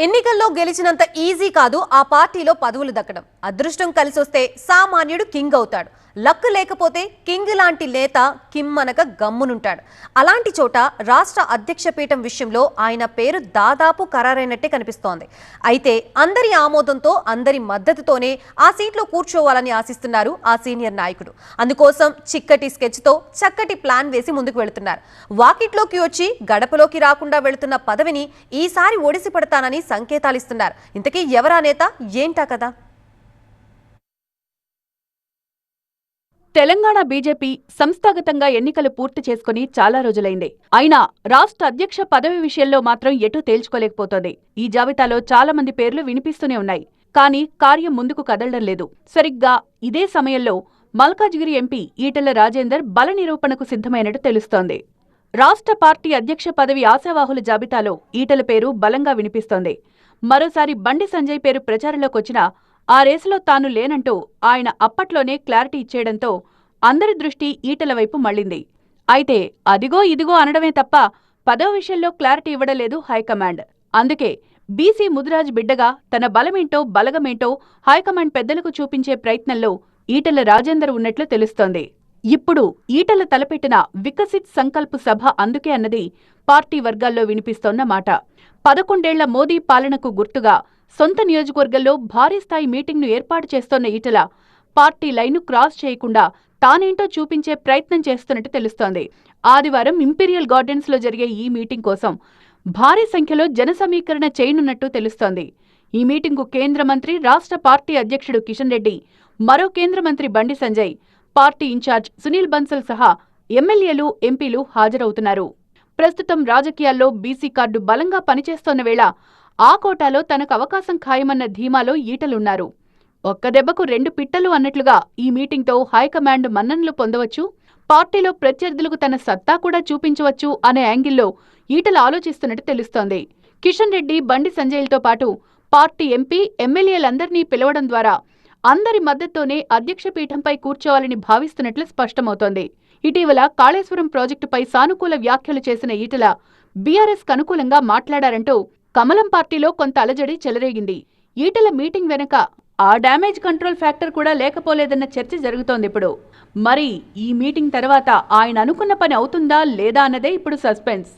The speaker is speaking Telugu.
ఎన్నికల్లో గెలిచినంత ఈజీ కాదు ఆ పార్టీలో పదవులు దక్కడం. అదృష్టం కలిసొస్తే సామాన్యుడు కింగ్ అవుతాడు. లక్ లేకపోతే కింగ్ లాంటి నేత కిమ్మనక గమ్మునుంటాడు. అలాంటి చోట రాష్ట్ర అధ్యక్ష పీఠం విషయంలో ఆయన పేరు దాదాపు ఖరారైనట్టే కనిపిస్తోంది. అయితే అందరి ఆమోదంతో, అందరి మద్దతుతోనే ఆ సీట్లో కూర్చోవాలని ఆశిస్తున్నారు ఆ సీనియర్ నాయకుడు. అందుకోసం చిక్కటి స్కెచ్తో చక్కటి ప్లాన్ వేసి ముందుకు వెళుతున్నారు. వాకిట్లోకి వచ్చి గడపలోకి రాకుండా వెళుతున్న పదవిని ఈసారి ఒడిసి పడతానని సంకేతాలిస్తున్నారు. ఇంతకీ ఎవరా నేత, ఏంటా కదా? తెలంగాణ బీజేపీ సంస్థాగతంగా ఎన్నికలు పూర్తి చేసుకుని చాలా రోజులైంది. అయినా రాష్ట్ర అధ్యక్ష పదవి విషయంలో మాత్రం ఎటూ తేల్చుకోలేకపోతోంది. ఈ జాబితాలో చాలా మంది పేర్లు వినిపిస్తూనే ఉన్నాయి. కానీ కార్యం ముందుకు కదలడం లేదు. సరిగ్గా ఇదే సమయంలో మల్కాజ్గిరి ఎంపీ ఈటెల రాజేందర్ బల నిరూపణకు సిద్ధమైనట్టు తెలుస్తోంది. రాష్ట్ర పార్టీ అధ్యక్ష పదవి ఆశావాహుల జాబితాలో ఈటెల పేరు బలంగా వినిపిస్తోంది. మరోసారి బండి సంజయ్ పేరు ప్రచారంలోకొచ్చినా ఆ రేసులో తాను లేనంటూ ఆయన అప్పట్లోనే క్లారిటీ ఇచ్చేయడంతో అందరి దృష్టి ఈటెల వైపు మళ్లింది. అయితే అదిగో ఇదిగో అనడమే తప్ప పదవి విషయంలో క్లారిటీ ఇవ్వడలేదు హైకమాండ్. అందుకే బీసీ ముదిరాజ్ బిడ్డగా తన బలమేంటో బలగమేంటో హైకమాండ్ పెద్దలకు చూపించే ప్రయత్నంలో ఈటెల రాజేందర్ ఉన్నట్లు తెలుస్తోంది. ఇప్పుడు ఈటెల తలపెట్టిన వికసిత్ సంకల్ప్ సభ అందుకే అన్నది పార్టీ వర్గాల్లో వినిపిస్తోన్న మాట. 11 ఏళ్ల మోదీ పాలనకు గుర్తుగా సొంత నియోజకవర్గంలో భారీ స్థాయి మీటింగ్ను ఏర్పాటు చేస్తోన్న ఈటెల పార్టీ లైన్ను క్రాస్ చేయకుండా తానేంటో చూపించే ప్రయత్నం చేస్తున్నట్టు తెలుస్తోంది. ఆదివారం ఇంపీరియల్ గార్డెన్స్లో జరిగే ఈ మీటింగ్ కోసం భారీ సంఖ్యలో జన సమీకరణ చేయనున్నట్టు తెలుస్తోంది. ఈ మీటింగ్కు కేంద్ర మంత్రి, రాష్ట్ర పార్టీ అధ్యక్షుడు కిషన్ రెడ్డి, మరో కేంద్ర మంత్రి బండి సంజయ్, పార్టీ ఇన్ఛార్జ్ సునీల్ బన్సల్ సహా ఎమ్మెల్యేలు, ఎంపీలు హాజరవుతున్నారు. ప్రస్తుతం రాజకీయాల్లో బీసీ కార్డు బలంగా పనిచేస్తోన్న వేళ ఆ కోటాలో తనకు అవకాశం ఖాయమన్న ధీమాలో ఈటలున్నారు. ఒక్క దెబ్బకు 2 పిట్టలు అన్నట్లుగా ఈ మీటింగ్తో హైకమాండ్ మన్ననలు పొందవచ్చు, పార్టీలో ప్రత్యర్థులకు తన సత్తా కూడా చూపించవచ్చు అనే యాంగిల్లో ఈటల ఆలోచిస్తున్నట్టు తెలుస్తోంది. కిషన్ రెడ్డి, బండి సంజయ్లతో పాటు పార్టీ ఎంపీ, ఎమ్మెల్యేలందరినీ పిలవడం ద్వారా అందరి మద్దతుతోనే అధ్యక్ష పీఠంపై కూర్చోవాలని భావిస్తున్నట్లు స్పష్టమవుతోంది. ఇటీవల కాళేశ్వరం ప్రాజెక్టుపై సానుకూల వ్యాఖ్యలు చేసిన ఈటల బీఆర్ఎస్కు అనుకూలంగా మాట్లాడారంటూ కమలం పార్టీలో కొంత అలజడి చెలరేగింది. ఈటల మీటింగ్ వెనక ఆ డ్యామేజ్ కంట్రోల్ ఫ్యాక్టర్ కూడా లేకపోలేదన్న చర్చ జరుగుతోంది ఇప్పుడు. మరి ఈ మీటింగ్ తర్వాత ఆయన అనుకున్న పని అవుతుందా లేదా అన్నదే ఇప్పుడు సస్పెన్స్.